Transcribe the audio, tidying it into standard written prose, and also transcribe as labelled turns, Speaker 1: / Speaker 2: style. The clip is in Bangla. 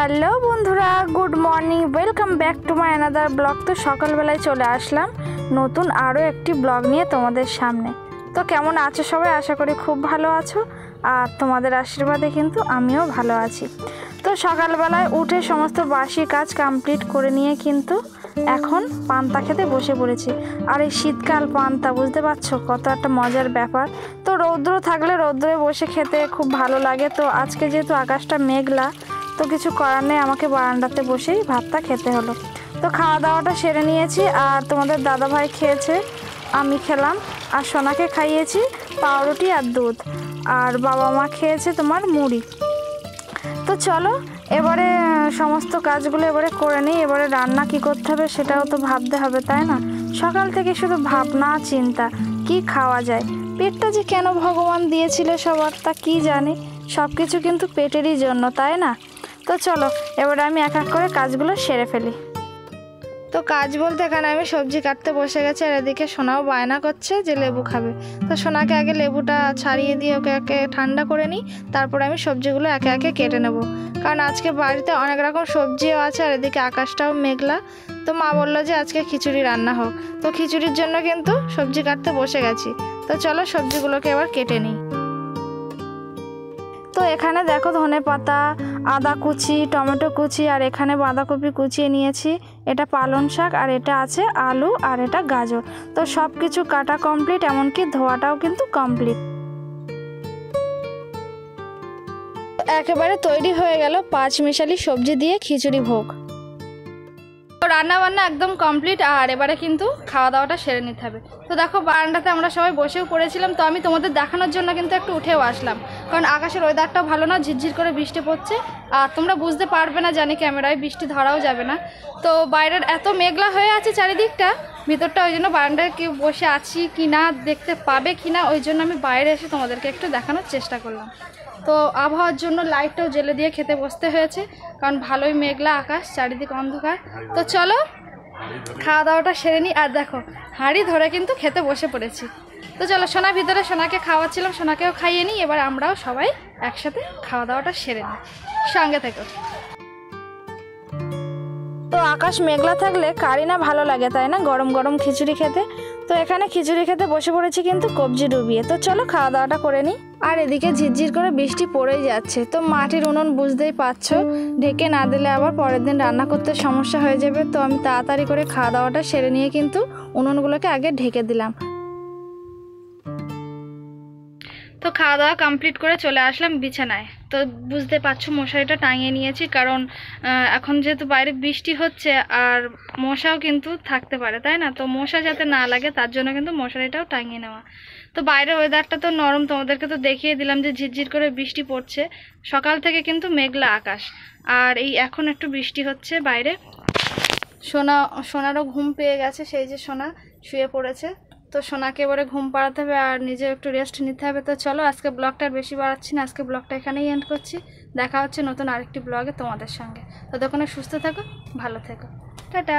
Speaker 1: হ্যালো বন্ধুরা, good morning, welcome back to my another blog. তো সকালবেলায় চলে আসলাম নতুন আরও একটি ব্লগ নিয়ে তোমাদের সামনে। তো কেমন আছো সবাই? আশা করি খুব ভালো আছো, আর তোমাদের আশীর্বাদে কিন্তু আমিও ভালো আছি। তো সকালবেলায় উঠে সমস্ত বাসি কাজ কমপ্লিট করে নিয়ে কিন্তু এখন পান্তা খেতে বসে পড়েছি। আর এই শীতকাল পান্তা, বুঝতে পারছো কত একটা মজার ব্যাপার। তো রৌদ্র থাকলে রৌদ্রে বসে খেতে খুব ভালো লাগে। তো আজকে যেহেতু আকাশটা মেঘলা, তো কিছু করার নেই, আমাকে বারান্দাতে বসেই ভাতটা খেতে হলো। তো খাওয়া দাওয়াটা সেরে নিয়েছি, আর তোমাদের দাদাভাই খেয়েছে, আমি খেলাম, আর সোনাকে খাইয়েছি পাউরুটি আর দুধ, আর বাবা মা খেয়েছে তোমার মুড়ি। তো চলো এবারে সমস্ত কাজগুলো এবারে করে নিই। এবারে রান্না কি করতে হবে সেটাও তো ভাবতে হবে, তাই না? সকাল থেকে শুধু ভাবনা চিন্তা, কি খাওয়া যায়। পেটটা যে কেন ভগবান দিয়েছিল সবার, তা কি জানি। সব কিছু কিন্তু পেটেরই জন্য, তাই না? তো চলো এবারে আমি এক এক করে কাজগুলো সেরে ফেলি। তো কাজ বলতে এখানে আমি সবজি কাটতে বসে গেছি, আর এদিকে সোনাও বায়না করছে যে লেবু খাবে। তো সোনাকে আগে লেবুটা ছাড়িয়ে দিয়ে ওকে একে ঠান্ডা করে নিই, তারপরে আমি সবজিগুলো একে একে কেটে নেব। কারণ আজকে বাড়িতে অনেক রকম সবজিও আছে, আর এদিকে আকাশটাও মেঘলা। তো মা বললো যে আজকে খিচুড়ি রান্না হোক, তো খিচুড়ির জন্য কিন্তু সবজি কাটতে বসে গেছি। তো চলো সবজিগুলোকে এবার কেটে নিই। তো এখানে দেখো ধনেপাতা, আদা কুচি, টমেটো কুচি, আর এখানে বাঁধাকপি কুচিয়ে নিয়েছি। এটা পালং শাক, আর এটা আছে আলু, আর এটা গাজর। তো সব কিছু কাটা কমপ্লিট, এমনকি ধোয়াটাও কিন্তু কমপ্লিট। একেবারে তৈরি হয়ে গেল পাঁচমিশালি সবজি দিয়ে খিচুড়ি ভোগ। তো রান্না বান্না একদম কমপ্লিট, আর এবারে কিন্তু খাওয়া দাওয়াটা সেরে নিতে হবে। তো দেখো বারান্দাতে আমরা সবাই বসেও পড়েছিলাম, তো আমি তোমাদের দেখানোর জন্য কিন্তু একটু উঠেও আসলাম, কারণ আকাশের ওয়েদারটাও ভালো না, ঝিরঝির করে বৃষ্টি পড়ছে। আর তোমরা বুঝতে পারবে না জানি, ক্যামেরায় বৃষ্টি ধরাও যাবে না। তো বাইরের এত মেঘলা হয়ে আছে চারিদিকটা, ভিতরটা, ওই জন্য বারান্দায় কেউ বসে আছি কি না, দেখতে পাবে কি না, ওই জন্য আমি বাইরে এসে তোমাদেরকে একটু দেখানোর চেষ্টা করলাম। তো আবহাওয়ার জন্য লাইটটাও জ্বেলে দিয়ে খেতে বসতে হয়েছে, কারণ ভালোই মেঘলা আকাশ, চারিদিক অন্ধকার। তো চলো খাওয়া দাওয়াটা সেরে নিই। আর দেখো হাঁড়ি ধরে কিন্তু খেতে বসে পড়েছি। তো চলো সোনা ভিতরে, সোনাকে খাওয়াচ্ছিলাম, সোনাকেও খাইয়ে নিই, এবার আমরাও সবাই একসাথে খাওয়া দাওয়াটা সেরে নিই, সঙ্গে থেকো। তো আকাশ মেঘলা থাকলে কারি না ভালো লাগে, তাই না, গরম গরম খিচুড়ি খেতে। তো এখানে খিচুড়ি খেতে বসে পড়েছি কিন্তু কবজি ডুবিয়ে। তো চলো খাওয়া দাওয়াটা করে নিই। আর এদিকে ঝিরঝির করে বৃষ্টি পড়েই যাচ্ছে। তো মাটির উনুন বুঝতেই পারছো, ঢেকে না দিলে আবার পরের দিন রান্না করতে সমস্যা হয়ে যাবে। তো আমি তাড়াতাড়ি করে খাওয়া দাওয়াটা সেরে নিয়ে কিন্তু উনুনগুলোকে আগে ঢেকে দিলাম। তো খাওয়া দাওয়া কমপ্লিট করে চলে আসলাম বিছানায়। তো বুঝতে পারছো মশারিটা টাঙিয়ে নিয়েছি, কারণ এখন যেহেতু বাইরে বৃষ্টি হচ্ছে, আর মশাও কিন্তু থাকতে পারে, তাই না? তো মশা যাতে না লাগে তার জন্য কিন্তু মশারিটাও টাঙিয়ে নেওয়া। তো বাইরের ওয়েদারটা তো নরম, তোমাদেরকে তো দেখিয়ে দিলাম যে ঝিরঝির করে বৃষ্টি পড়ছে। সকাল থেকে কিন্তু মেঘলা আকাশ, আর এই এখন একটু বৃষ্টি হচ্ছে বাইরে। সোনারও ঘুম পেয়ে গেছে, সেই যে সোনা শুয়ে পড়েছে। তো সোনাকে এবারে ঘুম পাড়াতে হবে, আর নিজে একটু রেস্ট নিতে হবে। তো চলো আজকে ব্লগটা আর বেশি বাড়াচ্ছি না, আজকে ব্লগটা এখানেই এন্ড করছি। দেখা হচ্ছে নতুন আরেকটি ব্লগে তোমাদের সঙ্গে। ততক্ষণে সুস্থ থেকো, ভালো থেকো, টাটা।